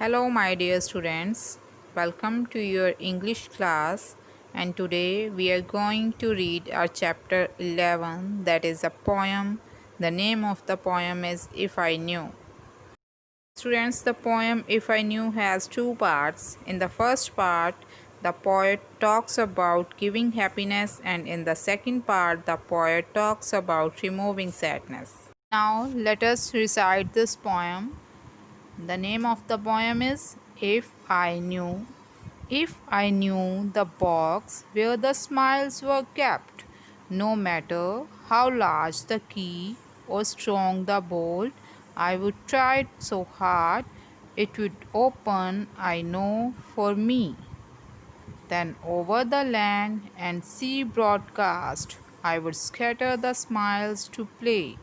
Hello, my dear students. Welcome to your English class. And today we are going to read our chapter 11, that is a poem. The name of the poem is If I Knew. Students, the poem If I Knew has two parts. In the first part, the poet talks about giving happiness, and in the second part, the poet talks about removing sadness. Now, let us recite this poem. The name of the poem is If I Knew. If I knew the box where the smiles were kept, no matter how large the key or strong the bolt, I would try so hard it would open, I know, for me. Then over the land and sea broadcast, I would scatter the smiles to play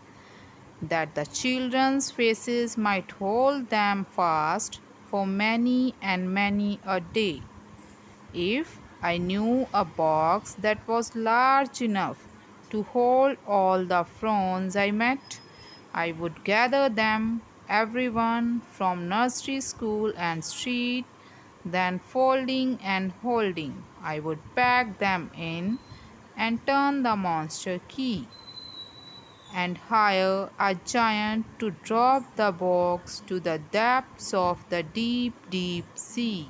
that the children's faces might hold them fast for many and many a day. If I knew a box that was large enough to hold all the frowns I met, I would gather them, everyone from nursery, school, and street, then folding and holding, I would pack them in and turn the monster key and hire a giant to drop the box to the depths of the deep, deep sea.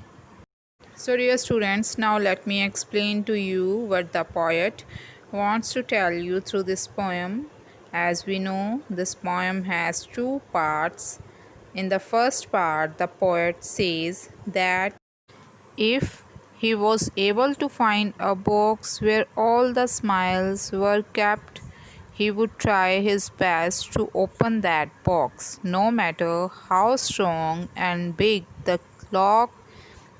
So, dear students, now let me explain to you what the poet wants to tell you through this poem. As we know, this poem has two parts. In the first part, the poet says that if he was able to find a box where all the smiles were kept, he would try his best to open that box, no matter how strong and big the lock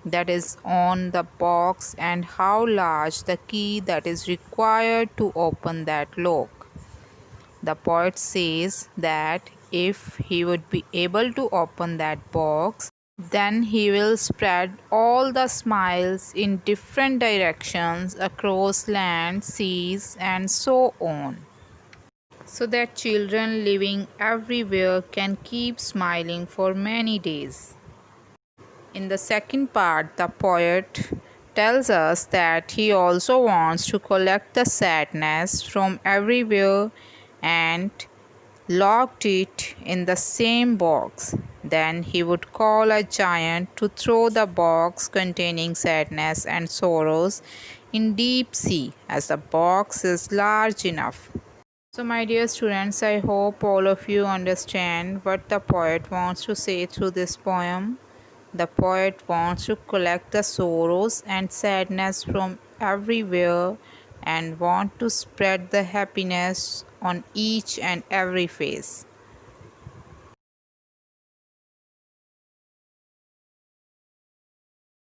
that is on the box and how large the key that is required to open that lock. The poet says that if he would be able to open that box, then he will spread all the smiles in different directions across land, seas, and so on, so that children living everywhere can keep smiling for many days. In the second part, the poet tells us that he also wants to collect the sadness from everywhere and locked it in the same box. Then he would call a giant to throw the box containing sadness and sorrows in deep sea, as the box is large enough. So, my dear students, I hope all of you understand what the poet wants to say through this poem. The poet wants to collect the sorrows and sadness from everywhere and want to spread the happiness on each and every face.